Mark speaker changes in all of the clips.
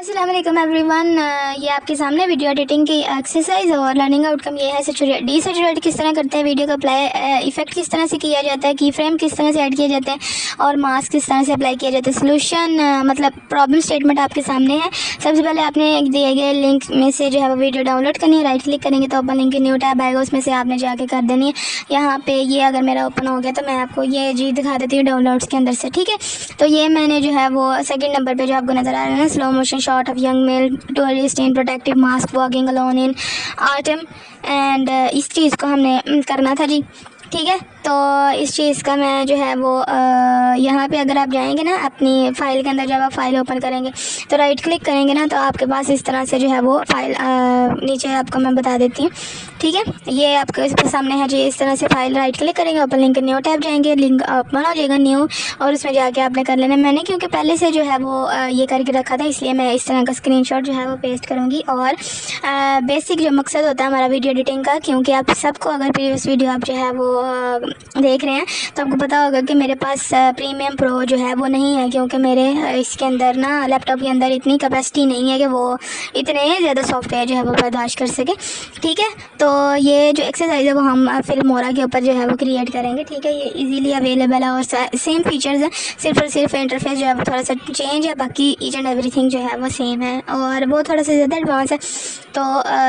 Speaker 1: अस्सलाम वालेकुम एवरीवन। ये आपके सामने वीडियो एडिटिंग की एक्सरसाइज और लर्निंग आउटकम ये है। डीसैचुरेट किस तरह करते हैं, वीडियो का अप्लाई इफेक्ट किस तरह से किया जाता है, की फ्रेम किस तरह से ऐड किए जाते हैं और मास्क किस तरह से अप्लाई किया जाता है। सोल्यूशन मतलब प्रॉब्लम स्टेटमेंट आपके सामने है। सबसे पहले आपने दिए गए लिंक में से जो है वो वीडियो डाउनलोड करनी है। राइट क्लिक करेंगे तो ओपन लिंक की न्यू टैब आएगा, उसमें से आपने जाके कर देनी है। यहाँ पे ये अगर मेरा ओपन हो गया तो मैं आपको ये जी दिखा देती हूँ डाउनलोड्स के अंदर से। ठीक है, तो ये मैंने जो है वो सेकंड नंबर पे जो आपको नज़र आ रहा है, slow motion shot of young mail tourist in protective mask walking alone in autumn and इस चीज़ को हमने करना था जी। ठीक है, तो इस चीज़ का मैं जो है वो यहाँ पे अगर आप जाएंगे ना अपनी फ़ाइल के अंदर, जब आप फाइल ओपन करेंगे तो राइट क्लिक करेंगे ना तो आपके पास इस तरह से जो है वो फाइल नीचे आपको मैं बता देती हूँ। ठीक है, ये आपके इसके सामने है जी। इस तरह से फाइल राइट क्लिक करेंगे, ओपन लिंक न्यू टैब जाएंगे, लिंक ओपन हो जाएगा न्यू और उसमें जाके आपने कर लेना। मैंने क्योंकि पहले से जो है वो ये करके रखा था, इसलिए मैं इस तरह का स्क्रीनशॉट जो है वो पेस्ट करूँगी। और बेसिक जो मकसद होता है हमारा वीडियो एडिटिंग का, क्योंकि आप सबको अगर प्रीवियस वीडियो आप जो है वो देख रहे हैं तो आपको पता होगा कि मेरे पास प्रीमियम प्रो जो है वो नहीं है, क्योंकि मेरे इसके अंदर ना लैपटॉप के अंदर इतनी कैपेसिटी नहीं है कि वो इतने ज़्यादा सॉफ्टवेयर जो है वो बर्दाश्त कर सके। ठीक है, तो ये जो एक्सरसाइज है वो हम फिल्मोरा के ऊपर जो है वो क्रिएट करेंगे। ठीक है, ये इजीली अवेलेबल है और सेम फीचर्स हैं, सिर्फ और सिर्फ इंटरफेस जो है वो थोड़ा सा चेंज है, बाकी ईच एंड एवरीथिंग जो है वो सेम है और वो थोड़ा सा ज़्यादा एडवांस है। तो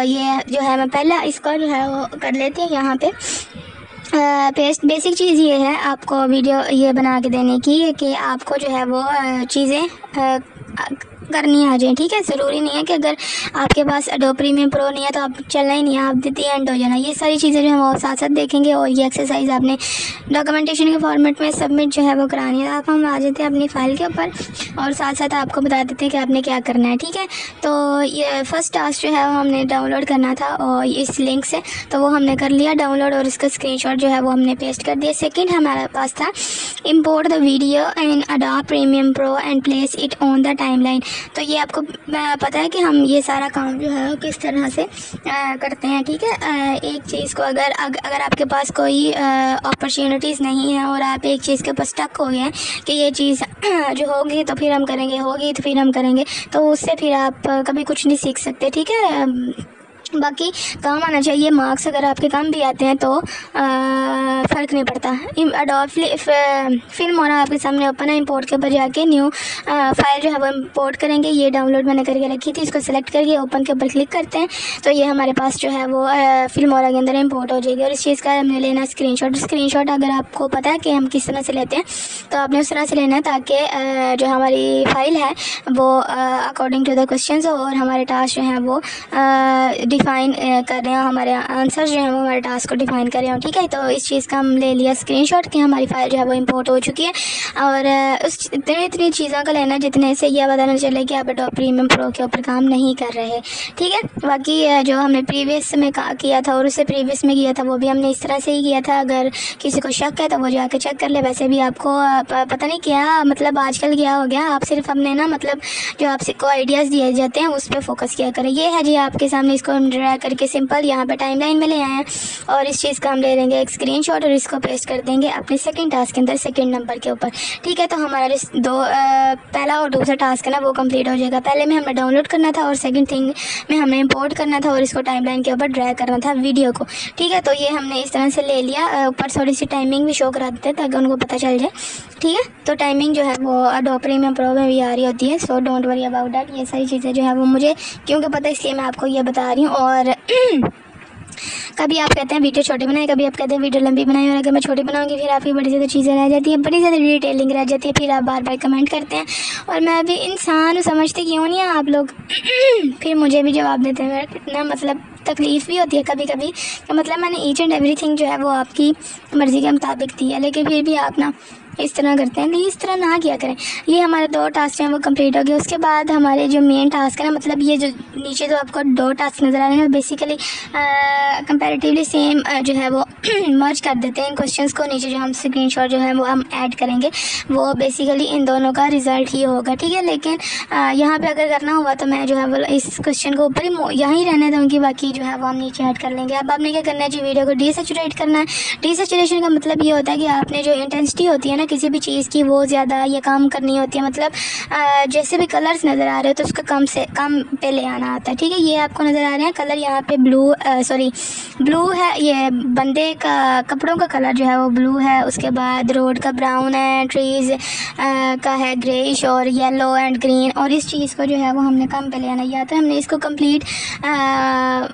Speaker 1: ये जो है मैं पहले इसको जो है वो कर लेती हूँ यहाँ पे पेस्ट। बेसिक चीज़ ये है आपको वीडियो ये बना के देने की कि आपको जो है वो चीज़ें करनी आ जाए। ठीक है, ज़रूरी नहीं है कि अगर आपके पास एडोब प्रीमियम प्रो नहीं है तो आप चलना ही नहीं है, आप देती एंड हो जाना। ये सारी चीज़ें जो है वो साथ साथ देखेंगे और ये एक्सरसाइज आपने डॉक्यूमेंटेशन के फॉर्मेट में सबमिट जो है वो करानी है। आप हम आ जाते हैं अपनी फ़ाइल के ऊपर और साथ साथ आपको बता देते हैं कि आपने क्या करना है। ठीक है, तो ये फर्स्ट टास्क जो है वो हमने डाउनलोड करना था और इस लिंक से, तो वो हमने कर लिया डाउनलोड और इसका स्क्रीनशॉट जो है वो हमने पेस्ट कर दिया। सेकेंड हमारे पास था import the video in adobe premium pro and place it on the timeline. तो ये आपको पता है कि हम ये सारा काम जो है किस तरह से करते हैं। ठीक है, एक चीज़ को अगर आपके पास कोई अपॉर्चुनिटीज़ नहीं है और आप एक चीज़ के ऊपर स्टक हो गए हैं कि ये चीज़ जो होगी तो फिर हम करेंगे, होगी तो फिर हम करेंगे, तो उससे फिर आप कभी कुछ नहीं सीख सकते। ठीक है, बाकी काम आना चाहिए। मार्क्स अगर आपके काम भी आते हैं तो फ़र्क नहीं पड़ता। एडोब फिल्मोरा आपके सामने ओपन है, इंपोर्ट के ऊपर जाके न्यू फाइल जो है वो इंपोर्ट करेंगे। ये डाउनलोड मैंने करके रखी थी, इसको सेलेक्ट करके ओपन के ऊपर क्लिक करते हैं तो ये हमारे पास जो है वो फिल्मोरा के अंदर इंपोर्ट हो जाएगी। और इस चीज़ का हमने लेना स्क्रीनशॉट अगर आपको पता है कि हम किस तरह से लेते हैं तो आपने उस तरह से लेना है ताकि जो हमारी फ़ाइल है वो अकॉर्डिंग टू द क्वेश्चन और हमारे टास्क जो हैं वो डिफ़ाइन कर रहे हो, हमारे आंसर जो हैं वो हमारे टास्क को डिफ़ाइन कर रहे हो। ठीक है, तो इस चीज़ का हम ले लिया स्क्रीनशॉट कि हमारी फ़ाइल जो है वो इंपोर्ट हो चुकी है। और उस इतनी चीज़ों का लेना जितने से यह पता नहीं चले कि आप एडोब प्रीमियम प्रो के ऊपर काम नहीं कर रहे। ठीक है, बाकी जो हमने प्रीवियस में किया था और उससे प्रीवियस में किया था वो भी हमने इस तरह से ही किया था। अगर किसी को शक है तो वो जाके चेक कर ले। वैसे भी आपको पता नहीं क्या मतलब आजकल क्या हो गया, आप सिर्फ अपने ना मतलब जो आपको आइडियाज़ दिए जाते हैं उस पर फोकस किया करें। ये है जी आपके सामने, इसको हम ड्रा करके सिंपल यहाँ पे टाइमलाइन में ले आए हैं और इस चीज़ का हम ले लेंगे एक स्क्रीनशॉट और इसको पेस्ट कर देंगे अपने सेकंड टास्क के अंदर, सेकंड नंबर के ऊपर। ठीक है, तो हमारे पहला और दूसरा टास्क है ना वो कंप्लीट हो जाएगा। पहले में हमें डाउनलोड करना था और सेकंड थिंग में हमें इंपोर्ट करना था और इसको टाइमलाइन के ऊपर ड्रैग करना था वीडियो को। ठीक है, तो ये हमने इस तरह से ले लिया। ऊपर थोड़ी सी टाइमिंग भी शो करा देते हैं ताकि उनको पता चल जाए। ठीक है, तो टाइमिंग जो है वो एडोब प्रीमियम प्रो में भी आ रही होती है, so don't worry about that. ये सारी चीज़ें जो है वो मुझे क्योंकि पता है इसलिए मैं आपको ये बता रही हूँ। और कभी आप कहते हैं वीडियो छोटी बनाए, कभी आप कहते हैं वीडियो लंबी बनाए, और अगर मैं छोटी बनाऊंगी फिर आपकी बड़ी ज़्यादा चीज़ें रह जाती हैं, बड़ी ज़्यादा डिटेलिंग रह जाती है, फिर आप बार बार कमेंट करते हैं और मैं भी इंसान समझते क्यों नहीं हैं आप लोग फिर मुझे भी जवाब देते हैं। कितना मतलब तकलीफ़ भी होती है कभी कभी कि मतलब मैंने ईच एंड एवरीथिंग जो है वो आपकी मर्ज़ी के मुताबिक दी है, लेकिन फिर भी आप ना इस तरह करते हैं। नहीं, इस तरह ना किया करें। ये हमारे 2 टास्क हैं वो कंप्लीट हो गए। उसके बाद हमारे जो मेन टास्क है ना, मतलब ये जो नीचे जो आपको 2 टास्क नज़र आ रहे हैं बेसिकली कंपैरेटिवली सेम जो है वो मर्ज कर देते हैं इन क्वेश्चंस को। नीचे जो हम स्क्रीनशॉट जो है वो हम ऐड करेंगे वो बेसिकली इन दोनों का रिज़ल्ट ही होगा। ठीक है, लेकिन यहाँ पे अगर करना हुआ तो मैं जो है वो इस क्वेश्चन को ऊपर ही यहीं रहने दूँगी, बाकी जो है वो हम नीचे ऐड कर लेंगे। अब आपने क्या करना है जी, वीडियो को डीसैचुरेट करना है। डीसैचुरेशन का मतलब ये होता है कि आपने जो इंटेंसिटी होती है ना ना किसी भी चीज़ की वो ज़्यादा या कम करनी होती है, मतलब जैसे भी कलर्स नज़र आ रहे हो तो उसका कम से कम पे ले आना आता है। ठीक है, ये आपको नज़र आ रहे हैं कलर यहाँ पे ब्लू है, ये बंदे का कपड़ों का कलर जो है वो ब्लू है, उसके बाद रोड का ब्राउन है, ट्रीज़ का है ग्रेइश और येलो एंड ग्रीन, और इस चीज़ को जो है वो हमने कम पे ले आना, या तो हमने इसको कंप्लीट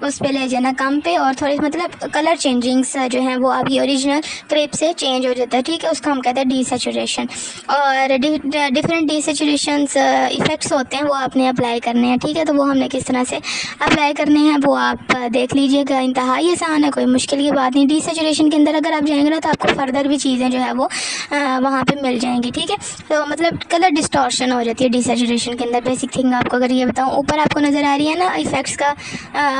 Speaker 1: उस पे ले जाना कम पे, और थोड़ी मतलब कलर चेंजिंग्स जो हैं वो अभी ओरिजिनल क्लिप से चेंज हो जाता है। ठीक है, उसको हम कहते हैं डीसैचुरेशन, और डिफरेंट डीसैचुरेशंस इफ़ेक्ट्स होते हैं वो आपने अप्लाई करने हैं। ठीक है, तो वो हमने किस तरह से अप्लाई करने हैं वो आप देख लीजिएगा, इंतहाई आसान है, कोई मुश्किल की बात नहीं। डीसैचुरेशन के अंदर अगर आप जाएंगे ना तो आपको फर्दर भी चीज़ें जो है वो वहाँ पे मिल जाएंगी। ठीक है, तो मतलब कलर डिस्टॉर्शन हो जाती है डीसैचुरेशन के अंदर। बेसिक थिंग आपको अगर ये बताऊँ, ऊपर आपको नज़र आ रही है ना इफ़ेक्ट्स का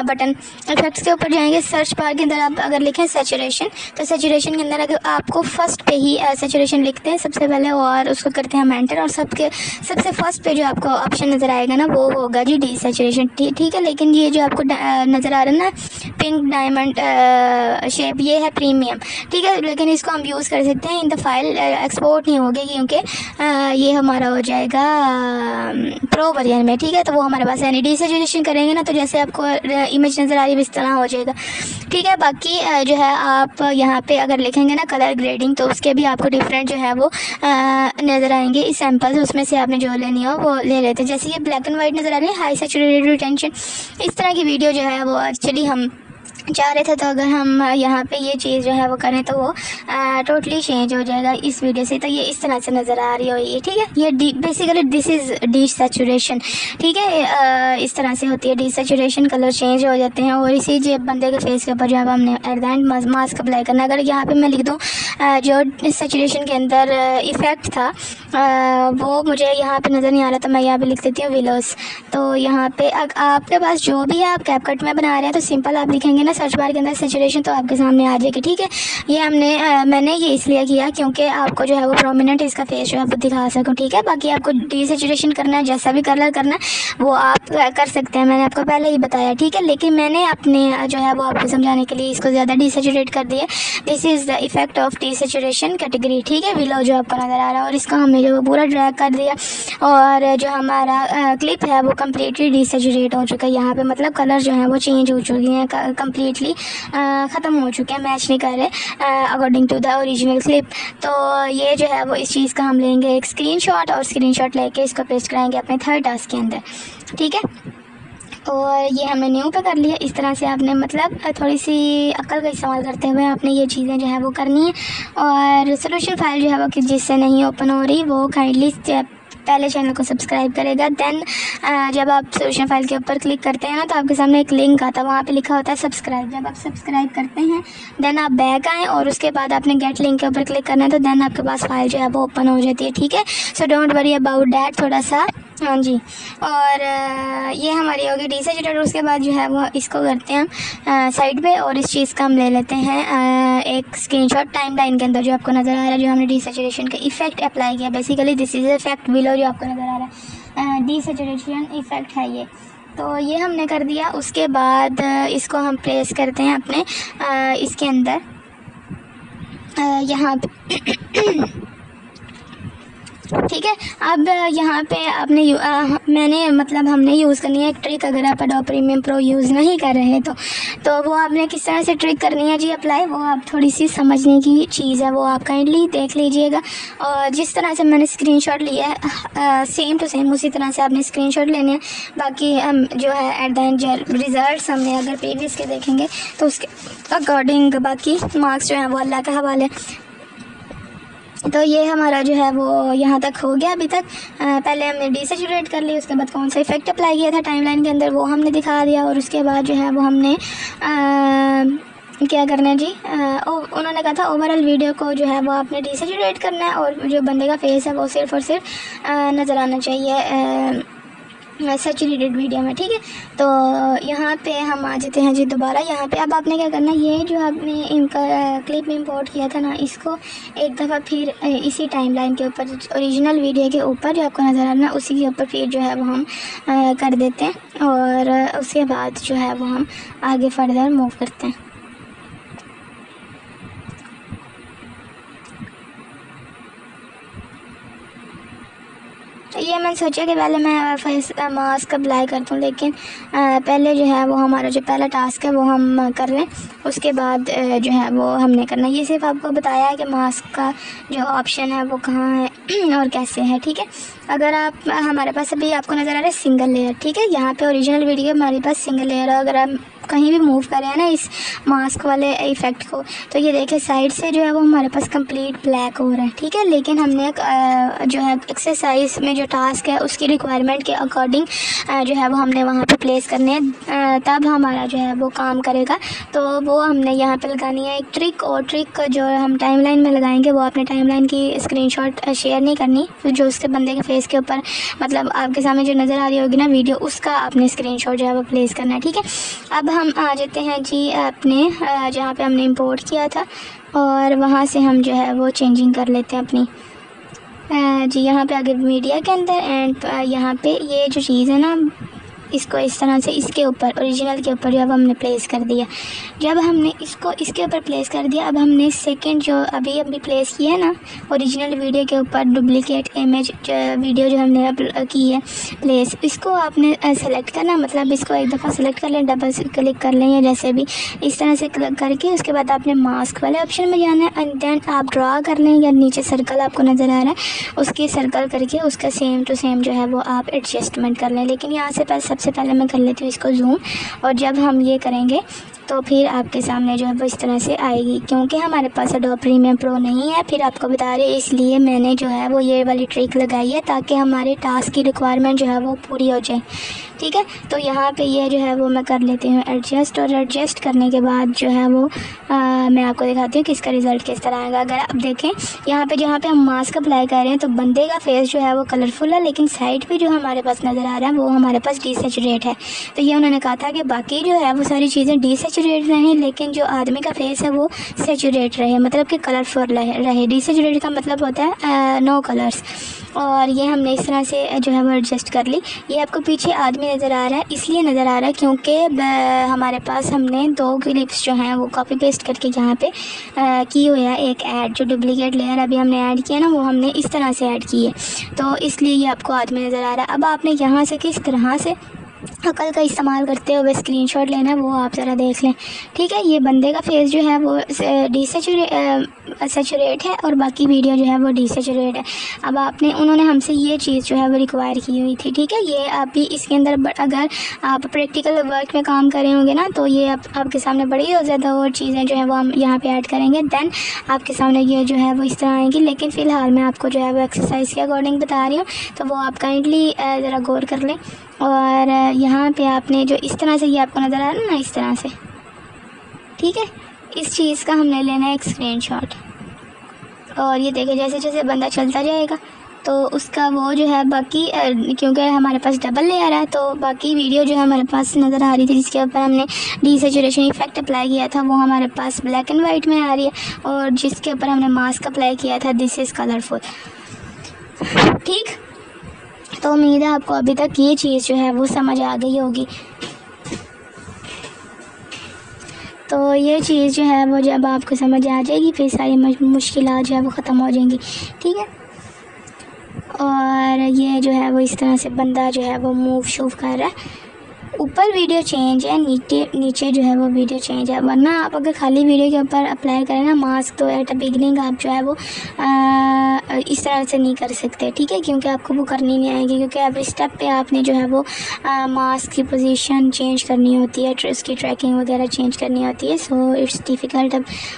Speaker 1: बटन, इफ़ेक्ट्स के ऊपर जाएंगे, सर्च बार के अंदर आप अगर लिखें सैचुरेशन, तो सैचुरेशन के अंदर अगर आपको फर्स्ट पे ही सैचुरेशन लिखते हैं सबसे पहले और उसको करते हैं हम एंटर, और सबसे फर्स्ट पे जो आपको ऑप्शन नज़र आएगा ना वो होगा जी डीसैचुरेशन। ठीक है, लेकिन ये जो आपको नज़र आ रहा है ना पिंक डायमंड शेप, ये है प्रीमियम। ठीक है, लेकिन इसको हम यूज़ कर सकते हैं, इन द फाइल एक्सपोर्ट नहीं होगी क्योंकि ये हमारा हो जाएगा प्रो वर्जन में। ठीक है, तो वो हमारे पास है नहीं। डीसैचुरेशन करेंगे ना तो जैसे आपको इमेज नज़र आ रही है इस तरह हो जाएगा। ठीक है, बाकी जो है आप यहाँ पे अगर लिखेंगे ना कलर ग्रेडिंग तो उसके भी आपको डिफरेंट जो है वो नज़र आएंगे। इस सैम्पल्स उसमें से आपने जो लेनी हो वो ले लेते हैं। जैसे ये ब्लैक एंड वाइट नज़र आ रही है हाई सैचुरेटेड रिटेंशन, इस तरह की वीडियो जो है वो एक्चुअली हम चाह रहे थे, तो अगर हम यहाँ पे ये चीज़ जो है वो करें तो वो टोटली चेंज हो जाएगा इस वीडियो से। तो ये इस तरह से नज़र आ रही हो ये। ठीक है, ये बेसिकली दिस इज़ डीसैचुरेशन। ठीक है, इस तरह से होती है डीसैचुरेशन, कलर चेंज हो जाते हैं। और इसी जो बंदे के फेस के ऊपर जो है हमने at the end mask apply करना। अगर यहाँ पे मैं लिख दूँ जो सैचुरेशन के अंदर इफ़ेक्ट था वो मुझे यहाँ पे नज़र नहीं आ रहा, तो मैं यहाँ पे लिख देती हूँ विलोस। तो यहाँ पे आपके पास जो भी है आप कैपकट में बना रहे हैं तो सिंपल आप लिखेंगे ना सर्च बार के अंदर सैचुरेशन तो आपके सामने आ जाएगी। ठीक है, ये मैंने ये इसलिए किया क्योंकि आपको जो है वो प्रोमिनेंट इसका फेस जो है वो दिखा सकूँ। ठीक है, बाकी आपको डीसैचुरेशन करना है, जैसा भी कलर करना है वो आप कर सकते हैं, मैंने आपको पहले ही बताया। ठीक है, लेकिन मैंने अपने जो है वो आपको समझाने के लिए इसको ज़्यादा डीसैचुरेट कर दिया। This is the effect of desaturation category. ठीक है, विलो जो आपको नज़र आ रहा है, और इसको हमने जो पूरा ड्रैग कर दिया और जो हमारा क्लिप है वो कम्प्लीटली डीसैचुरेट हो चुका है। यहाँ पे मतलब कलर जो है वो चेंज हो चुकी हैं, कम्प्लीटली ख़त्म हो चुके हैं, मैच नहीं कर रहे according to the original clip. तो ये जो है वो इस चीज़ का हम लेंगे एक स्क्रीनशॉट, और स्क्रीनशॉट लेके इसको पेस्ट कराएंगे अपने थर्ड टास्क के अंदर। ठीक है, और ये हमने न्यू पे कर लिया। इस तरह से आपने मतलब थोड़ी सी अक्ल का इस्तेमाल करते हुए आपने ये चीज़ें जो है वो करनी है। और सोल्यूशन फाइल जो है वो कि जिससे नहीं ओपन हो रही वो काइंडली पहले चैनल को सब्सक्राइब करेगा। देन जब आप सोल्यूशन फाइल के ऊपर क्लिक करते हैं ना तो आपके सामने एक लिंक आता है, वहाँ पे लिखा होता है सब्सक्राइब। जब आप सब्सक्राइब करते हैं देन आप बैक आएँ और उसके बाद आपने गेट लिंक के ऊपर क्लिक करना है, तो देन आपके पास फाइल जो है वो ओपन हो जाती है। ठीक है, so don't worry about that, थोड़ा सा हाँ जी। और ये हमारी होगी डीसैचुरेटेड। उसके बाद जो है वो इसको करते हैं हम साइड पे, और इस चीज़ का हम ले लेते हैं एक स्क्रीनशॉट टाइमलाइन के अंदर जो आपको नज़र आ रहा है, जो हमने डीसैचुरेशन का इफेक्ट अप्लाई किया। Basically this is effect below जो आपको नज़र आ रहा है डीसैचुरेशन इफेक्ट है ये। तो ये हमने कर दिया। उसके बाद इसको हम प्लेस करते हैं अपने इसके अंदर यहाँ पे ठीक है, अब यहाँ पे आपने हमने यूज़ करनी है एक ट्रिक। अगर आप एडोब प्रीमियम प्रो यूज़ नहीं कर रहे हैं तो वो आपने किस तरह से ट्रिक करनी है जी अप्लाई, वो आप थोड़ी सी समझने की चीज़ है, वो आप काइंडली देख लीजिएगा। और जिस तरह से मैंने स्क्रीनशॉट लिया है सेम टू सेम उसी तरह से आपने स्क्रीनशॉट लेने हैं। बाकी हम जो है एट द एंड रिजल्ट हमने अगर प्रीवियस के देखेंगे तो उसके अकॉर्डिंग बाकी मार्क्स जो हैं वो अल्लाह के हवाले। तो ये हमारा जो है वो यहाँ तक हो गया अभी तक। पहले हमने डीसैचुरेट कर लिया, उसके बाद कौन सा इफेक्ट अप्लाई किया था टाइमलाइन के अंदर वो हमने दिखा दिया, और उसके बाद जो है वो हमने क्या करना है जी उन्होंने कहा था ओवरऑल वीडियो को जो है वो आपने डीसैचुरेट करना है, और जो बंदे का फेस है वो सिर्फ और सिर्फ नज़र आना चाहिए सैचुरेटेड वीडियो में। ठीक है, तो यहाँ पे हम आ जाते हैं जी दोबारा यहाँ पे। अब आपने क्या करना है, ये जो आपने इनका क्लिप में इंपोर्ट किया था ना, इसको एक दफ़ा फिर इसी टाइमलाइन के ऊपर ओरिजिनल वीडियो के ऊपर जो आपको नज़र आ रहा है उसी के ऊपर फिर जो है वो हम कर देते हैं, और उसके बाद जो है वो हम आगे फर्दर मूव करते हैं। ये मैंने सोचा कि पहले मैं फेस मास्क अप्लाई करता हूँ, लेकिन पहले जो है वो हमारा जो पहला टास्क है वो हम कर लें, उसके बाद जो है वो हमने करना। ये सिर्फ आपको बताया है कि मास्क का जो ऑप्शन है वो कहाँ है और कैसे है, ठीक है। अगर आप हमारे पास अभी आपको नज़र आ रहा है सिंगल लेयर, ठीक है। यहाँ पे ओरिजिनल वीडियो हमारे पास सिंगल लेयर है। अगर आप कहीं भी मूव करें हैं ना इस मास्क वाले इफ़ेक्ट को, तो ये देखें साइड से जो है वो हमारे पास कंप्लीट ब्लैक हो रहा है, ठीक है। लेकिन हमने एक जो है एक्सरसाइज में जो टास्क है उसकी रिक्वायरमेंट के अकॉर्डिंग जो है वो हमने वहाँ पे प्लेस करने हैं, तब हमारा जो है वो काम करेगा। तो वो हमने यहाँ पे लगानी है एक ट्रिक, और ट्रिक जो हम टाइमलाइन में लगाएंगे वो अपने टाइमलाइन की स्क्रीनशॉट शेयर नहीं करनी, जो उसके बंदे के फेस के ऊपर मतलब आपके सामने जो नज़र आ रही होगी ना वीडियो, उसका आपने स्क्रीनशॉट जो है वो प्लेस करना है, ठीक है। अब हम आ जाते हैं जी अपने जहाँ पे हमने इंपोर्ट किया था, और वहाँ से हम जो है वो चेंजिंग कर लेते हैं अपनी जी यहाँ पे आगे मीडिया के अंदर। एंड यहाँ पे ये जो चीज़ है ना, इसको इस तरह से इसके ऊपर ओरिजिनल के ऊपर जब हमने प्लेस कर दिया, जब हमने इसको इसके ऊपर प्लेस कर दिया, अब हमने सेकंड जो अभी प्लेस किया है ना ओरिजिनल वीडियो के ऊपर डुप्लीकेट इमेज वीडियो जो हमने की है प्लेस, इसको आपने सेलेक्ट करना, मतलब इसको एक दफ़ा सेलेक्ट कर लें, डबल क्लिक कर लें या जैसे भी इस तरह से क्लिक करके उसके बाद आपने मास्क वाले ऑप्शन में जाना है। एंड देन आप ड्रा कर लें, या नीचे सर्कल आपको नज़र आ रहा है उसकी सर्कल करके उसका सेम टू सेम जो है वो आप एडजस्टमेंट कर लें। लेकिन यहाँ से सबसे पहले मैं कर लेती हूँ इसको जूम, और जब हम ये करेंगे तो फिर आपके सामने जो है वो इस तरह से आएगी। क्योंकि हमारे पास एडोब प्रीमियम प्रो नहीं है, फिर आपको बता रहे, इसलिए मैंने जो है वो ये वाली ट्रिक लगाई है ताकि हमारे टास्क की रिक्वायरमेंट जो है वो पूरी हो जाए, ठीक है। तो यहाँ पे ये जो है वो मैं कर लेती हूँ एडजस्ट, और एडजस्ट करने के बाद जो है वो मैं आपको दिखाती हूँ कि इसका रिज़ल्ट किस तरह आएगा। अगर आप देखें यहाँ पे जहाँ पे हम मास्क अप्लाई कर रहे हैं तो बंदे का फेस जो है वो कलरफुल है, लेकिन साइड पे जो हमारे पास नज़र आ रहा है वो हमारे पास डीसेचुरेट है। तो ये उन्होंने कहा था कि बाकी जो है वो सारी चीज़ें डीसेचुरेट रहें, लेकिन जो आदमी का फेस है वो सेचुरेट रहे, मतलब कि कलरफुल रहे। डीसेचुरेट का मतलब होता है नो कलर्स। और ये हमने इस तरह से जो है वो एडजस्ट कर ली। ये आपको पीछे आदमी नज़र आ रहा है, इसलिए नज़र आ रहा है क्योंकि हमारे पास हमने 2 क्लिप्स जो हैं वो कॉपी पेस्ट करके यहाँ पे की हुई है। एक ऐड जो डुप्लीकेट लेयर अभी हमने ऐड किया ना, वो हमने इस तरह से ऐड की है, तो इसलिए ये आपको आदमी नज़र आ रहा है। अब आपने यहाँ से किस तरह से अकल का इस्तेमाल करते हुए स्क्रीनशॉट लेना है वो आप ज़रा देख लें, ठीक है। ये बंदे का फेस जो है वो सेचुरेट है और बाकी वीडियो जो है वो डीसेचुरेट है। अब आपने उन्होंने हमसे ये चीज़ जो है वो रिक्वायर की हुई थी, ठीक है। ये आप भी इसके अंदर अगर आप प्रैक्टिकल वर्क में काम कर रहे होंगे ना, तो ये आपके सामने बड़ी और ज़्यादा और चीज़ें जो है वो हम यहाँ पे ऐड करेंगे, देन आपके सामने ये जो है वो इस तरह आएंगी। लेकिन फ़िलहाल मैं आपको जो है वो एक्सरसाइज के अकॉर्डिंग बता रही हूँ, तो वो आप काइंडली ज़रा गौर कर लें। और यहाँ पे आपने जो इस तरह से ये आपको नज़र आ रहा है ना, इस तरह से, ठीक है। इस चीज़ का हमने लेना है एक स्क्रीनशॉट, और ये देखें जैसे जैसे बंदा चलता जाएगा तो उसका वो जो है बाकी क्योंकि हमारे पास डबल लेयर है, तो बाकी वीडियो जो है हमारे पास नज़र आ रही थी जिसके ऊपर हमने डीसेचुरेशन इफेक्ट अप्लाई किया था, वो हमारे पास ब्लैक एंड वाइट में आ रही है, और जिसके ऊपर हमने मास्क अप्लाई किया था दिस इज़ कलरफुल, ठीक। तो उम्मीद है आपको अभी तक ये चीज़ जो है वो समझ आ गई होगी। तो ये चीज़ जो है वो जब आपको समझ आ जाएगी फिर सारी मुश्किलात जो है वो ख़त्म हो जाएंगी, ठीक है। और ये जो है वो इस तरह से बंदा जो है वो मूव शूव कर रहा है, ऊपर वीडियो चेंज है, नीचे जो है वो वीडियो चेंज है। वरना आप अगर खाली वीडियो के ऊपर अप्लाई करें ना मास्क, तो एट द बिगनिंग आप जो है वो इस तरह से नहीं कर सकते, ठीक है, क्योंकि आपको वो करनी नहीं आएगी, क्योंकि एवरी स्टेप पे आपने जो है वो मास्क की पोजीशन चेंज करनी होती है, उसकी ट्रैकिंग वगैरह चेंज करनी होती है। So it's difficult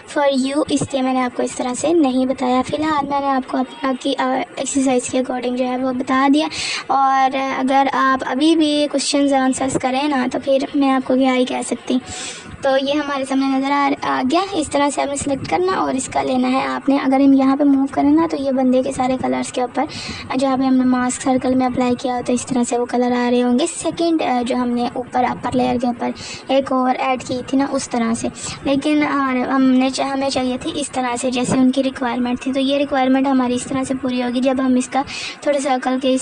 Speaker 1: for you, इसलिए मैंने आपको इस तरह से नहीं बताया। फ़िलहाल मैंने आपको आपकी एक्सरसाइज के अकॉर्डिंग जो है वो बता दिया, और अगर आप अभी भी क्वेश्चन आंसर्स करें ना तो फिर मैं आपको क्या ही कह सकती। तो ये हमारे सामने नज़र आ गया। इस तरह से आपने सेलेक्ट करना और इसका लेना है आपने। अगर हम यहाँ पे मूव करें ना तो ये बंदे के सारे कलर्स के ऊपर जहाँ पे हमने मास्क सर्कल में अप्लाई किया हो तो इस तरह से वो कलर आ रहे होंगे। सेकंड जो हमने ऊपर अपर लेयर के ऊपर एक और ऐड की थी ना उस तरह से, लेकिन हमें चाहिए थी इस तरह से जैसे उनकी रिक्वायरमेंट थी। तो ये रिक्वायरमेंट हमारी इस तरह से पूरी होगी जब हम इसका थोड़ा सा अकल के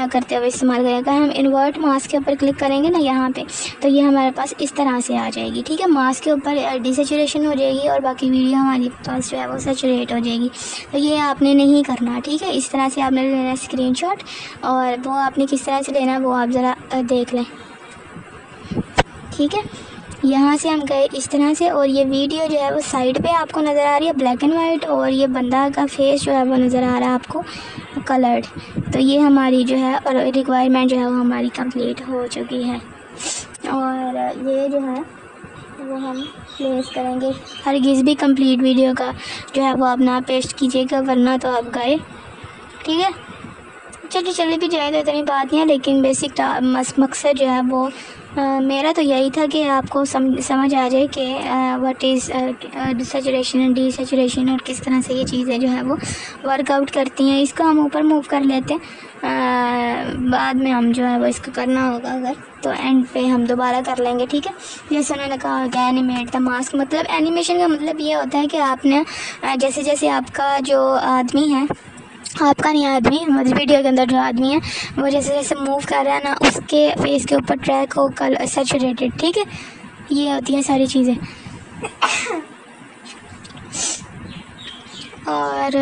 Speaker 1: करते हुए इस्तेमाल करेंगे। हम इन्वर्ट मास्क के ऊपर क्लिक करेंगे ना यहाँ पे, तो ये हमारे पास इस तरह से आ जाएगी, ठीक है। मास्क के ऊपर डिसेचुरेशन हो जाएगी और बाकी वीडियो हमारे पास जो है वो सैचुरेट हो जाएगी। तो ये आपने नहीं करना, ठीक है। इस तरह से आपने लेना स्क्रीनशॉट, और वो आपने किस तरह से लेना वो आप ज़रा देख लें, ठीक है। यहाँ से हम गए इस तरह से, और ये वीडियो जो है वो साइड पे आपको नज़र आ रही है ब्लैक एंड वाइट, और ये बंदा का फेस जो है वो नज़र आ रहा है आपको कलर्ड। तो ये हमारी जो है और रिक्वायरमेंट जो है वो हमारी कंप्लीट हो चुकी है, और ये जो है वो हम प्लेस करेंगे। हरगिज़ भी कंप्लीट वीडियो का जो है वो आप ना पेस्ट कीजिएगा, वरना तो आप गए, ठीक है। चले भी जाए तो इतनी बात नहीं है, लेकिन बेसिक मकसद जो है वो मेरा तो यही था कि आपको समझ आ जाए कि व्हाट इज़ सैचुरेशन एंड डीसैचुरेशन, और किस तरह से ये चीज़ें जो है वो वर्कआउट करती हैं। इसको हम ऊपर मूव कर लेते हैं, बाद में हम जो है वो इसको करना होगा अगर तो एंड पे हम दोबारा कर लेंगे, ठीक है। जैसे उन्होंने कहा कि एनिमेट द मास्क, मतलब एनिमेशन का मतलब ये होता है कि आपने जैसे जैसे आपका जो आदमी है, आपका नहीं आदमी, मतलब वीडियो के अंदर जो आदमी है वो जैसे जैसे मूव कर रहा है ना, उसके फेस के ऊपर ट्रैक हो कलर सैचुरेटेड, ठीक है। ये होती हैं सारी चीज़ें। और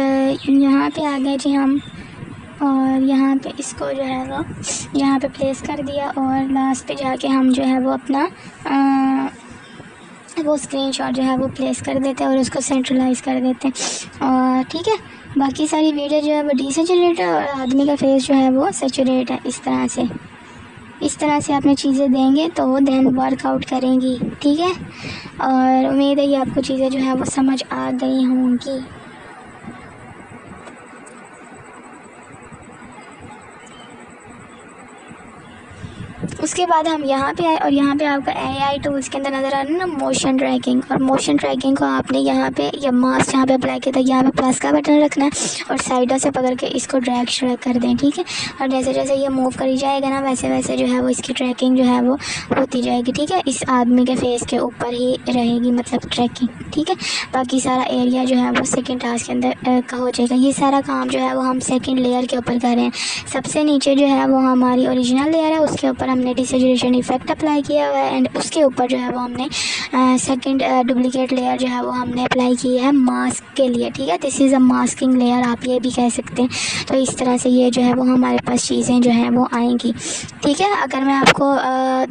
Speaker 1: यहाँ पे आ गए जी हम, और यहाँ पे इसको जो है वो यहाँ पे प्लेस कर दिया, और लास्ट पे जाके हम जो है वो अपना वो स्क्रीनशॉट जो है वो प्लेस कर देते हैं और उसको सेंट्रलाइज़ कर देते हैं, और ठीक है। बाकी सारी वीडियो जो है वो डीसैचुरेट है और आदमी का फेस जो है वो सैचुरेट है। इस तरह से आपने चीज़ें देंगे तो देन वर्कआउट करेंगी, ठीक है। और उम्मीद है कि आपको चीज़ें जो है वो समझ आ गई होंगी। उसके बाद हम यहाँ पे आए, और यहाँ पे आपका AI टूल्स के अंदर नज़र आ रहा है ना मोशन ट्रैकिंग, और मोशन ट्रैकिंग को आपने यहाँ पे या मास्क जहाँ पे अप्लाई किया था यहाँ पे प्लस का बटन रखना है, और साइडों से पकड़ के इसको ड्रैग श्रैग कर दें, ठीक है। और जैसे जैसे ये मूव करी जाएगा ना, वैसे वैसे जो है वो इसकी ट्रैकिंग जो है वो होती जाएगी, ठीक है। इस आदमी के फेस के ऊपर ही रहेगी, मतलब ट्रैकिंग, ठीक है। बाकी सारा एरिया जो है वो सेकेंड टास्क के अंदर का हो जाएगा। ये सारा काम जो है वो हम सेकेंड लेयर के ऊपर कर रहे हैं। सबसे नीचे जो है वो हमारी ओरिजिनल लेयर है, उसके ऊपर हमने डिसैचुरेशन इफेक्ट अप्लाई किया हुआ है, एंड उसके ऊपर जो है वो हमने सेकंड डुप्लीकेट लेयर जो है वो हमने अप्लाई की है मास्क के लिए, ठीक है। This is a masking layer, आप ये भी कह सकते हैं। तो इस तरह से ये जो है वो हमारे पास चीज़ें जो हैं वो आएंगी, ठीक है। अगर मैं आपको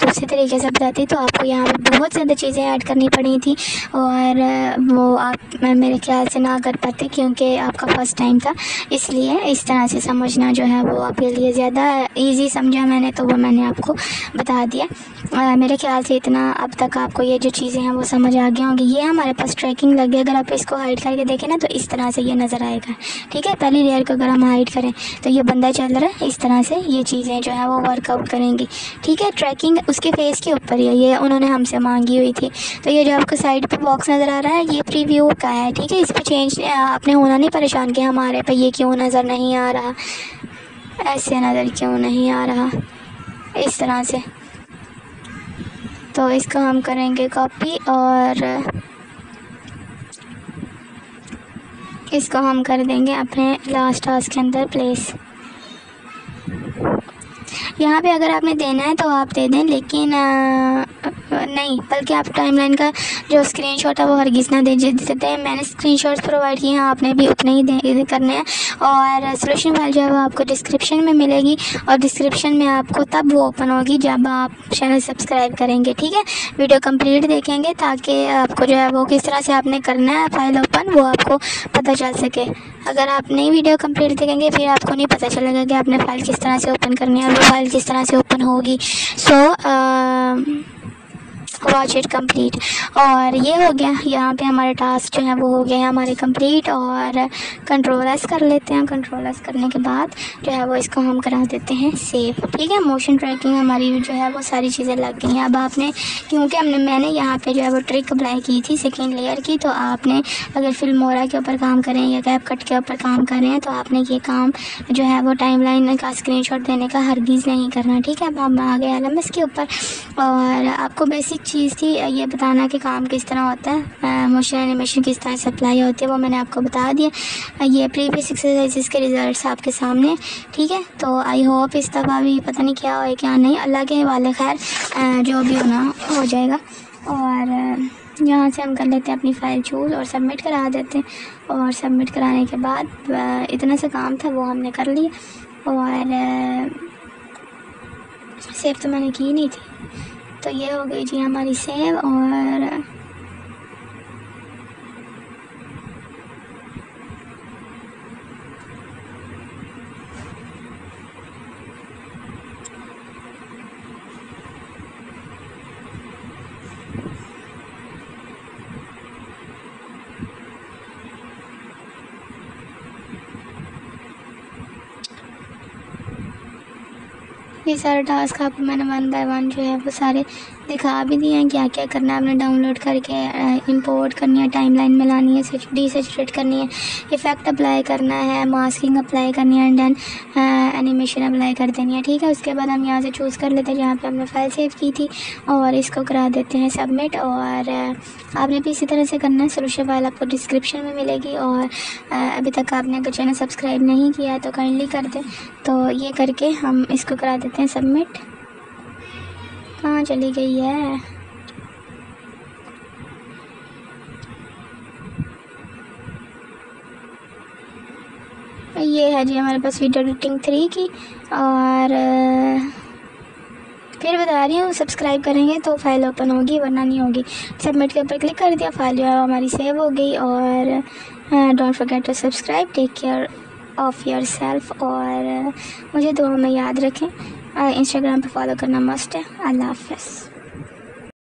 Speaker 1: दूसरे तरीके से बताती तो आपको यहाँ पर बहुत ज़्यादा चीज़ें ऐड करनी पड़ी थी, और वो आप मेरे ख्याल से ना कर पाते क्योंकि आपका फर्स्ट टाइम था, इसलिए इस तरह से समझना जो है वो आपके लिए ज़्यादा ईजी समझा मैंने, तो वो मैंने आपको बता दिया। मेरे ख्याल से इतना अब तक आपको ये जो चीज़ें हैं वो समझ आ गई होंगी। ये हमारे पास ट्रैकिंग लग गई, अगर आप इसको हाइड करके देखें ना तो इस तरह से ये नज़र आएगा, ठीक है। पहली लेयर को अगर हम हाइड करें तो ये बंदा चल रहा है, इस तरह से ये चीज़ें जो है वो वर्कआउट करेंगी, ठीक है। ट्रैकिंग उसके फेस के ऊपर है, ये उन्होंने हमसे मांगी हुई थी। तो ये जो आपको साइड पे बॉक्स नज़र आ रहा है ये प्रीव्यू का है, ठीक है। इस पर चेंज आपने होना नहीं परेशान कि हमारे पे ये क्यों नज़र नहीं आ रहा, ऐसे नज़र क्यों नहीं आ रहा, इस तरह से। तो इसको हम करेंगे कॉपी, और इसको हम कर देंगे अपने लास्ट टास्क के अंदर प्लेस। यहाँ पे अगर आपने देना है तो आप दे दें, लेकिन नहीं, बल्कि आप टाइमलाइन का जो स्क्रीनशॉट है वो हरगिज़ ना दे देते हैं। मैंने स्क्रीनशॉट्स प्रोवाइड किए हैं, आपने भी उतने ही करने हैं। और सोल्यूशन फाइल जो है वो आपको डिस्क्रिप्शन में मिलेगी, और डिस्क्रिप्शन में आपको तब वो ओपन होगी जब आप चैनल सब्सक्राइब करेंगे, ठीक है। वीडियो कंप्लीट देखेंगे ताकि आपको जो है वो किस तरह से आपने करना है फाइल ओपन वो आपको पता चल सके। अगर आप नई वीडियो कंप्लीट देखेंगे फिर आपको नहीं पता चलेगा कि आपने फ़ाइल किस तरह से ओपन करनी है और वो फाइल किस तरह से ओपन होगी। So watch it complete. और ये हो गया, यहाँ पे हमारे टास्क जो है वो हो गए हैं हमारे कंप्लीट। और कंट्रोल एस कर लेते हैं। कंट्रोल एस करने के बाद जो है वो इसको हम करा देते हैं सेव, ठीक है। मोशन ट्रैकिंग हमारी जो है वो सारी चीज़ें लग गई हैं। अब आपने, क्योंकि मैंने यहाँ पे जो है वो ट्रिक अप्लाई की थी सेकेंड लेयर की, तो आपने अगर फिल्मोरा के ऊपर काम करें या कैपकट के ऊपर काम कर रहे हैं तो आपने ये काम जो है वो टाइमलाइन का स्क्रीनशॉट देने का हरगिज़ नहीं करना, ठीक है। अब हम आ गए LMS के ऊपर, और आपको बेसिक चीज़ थी ये बताना कि काम किस तरह होता है, मोशन एनिमेशन किस तरह से अप्लाई होती है, वो मैंने आपको बता दिया। ये प्रीवियस एक्सरसाइजेस के रिजल्ट्स आपके सामने, ठीक है। तो आई होप इस दफ़ा भी पता नहीं क्या हो क्या नहीं, अल्लाह के हवाले, खैर जो भी होना हो जाएगा। और यहाँ से हम कर लेते हैं अपनी फ़ाइल चूज़ और सबमिट करा देते हैं। और सबमिट कराने के बाद इतना सा काम था वो हमने कर लिया और सेव तो मैंने की नहीं थी, तो ये हो गई जी हमारी सेव। और ये सारे टास्क आपको मैंने 1 बाय 1 जो है वो सारे दिखा भी दिए हैं, क्या क्या करना है आपने डाउनलोड करके इंपोर्ट करनी है, टाइमलाइन में लानी है, डीसैचुरेट करनी है, इफ़ेक्ट अप्लाई करना है, मास्किंग अप्लाई करनी है, एंड देन एनिमेशन अप्लाई कर देनी है। ठीक है, उसके बाद हम यहाँ से चूज़ कर लेते हैं जहाँ पे हमने फ़ाइल सेव की थी और इसको करा देते हैं सबमिट। और आपने भी इसी तरह से करना है। सोल्यूशन फाइल आपको डिस्क्रिप्शन में मिलेगी और अभी तक आपने अगर चैनल सब्सक्राइब नहीं किया है तो काइंडली कर दें। तो ये करके हम इसको करा देते हैं सबमिट। कहाँ चली गई है? ये है जी हमारे पास वीडियो एडिटिंग 3 की। और फिर बता रही हूँ, सब्सक्राइब करेंगे तो फाइल ओपन होगी वरना नहीं होगी। सबमिट के ऊपर क्लिक कर दिया, फाइल जो है हमारी सेव हो गई। और don't forget to subscribe, take care of your self और मुझे दुआ में याद रखें। इंस्टाग्राम पे फॉलो करना मस्ट है। अल्लाह हाफ़िज़।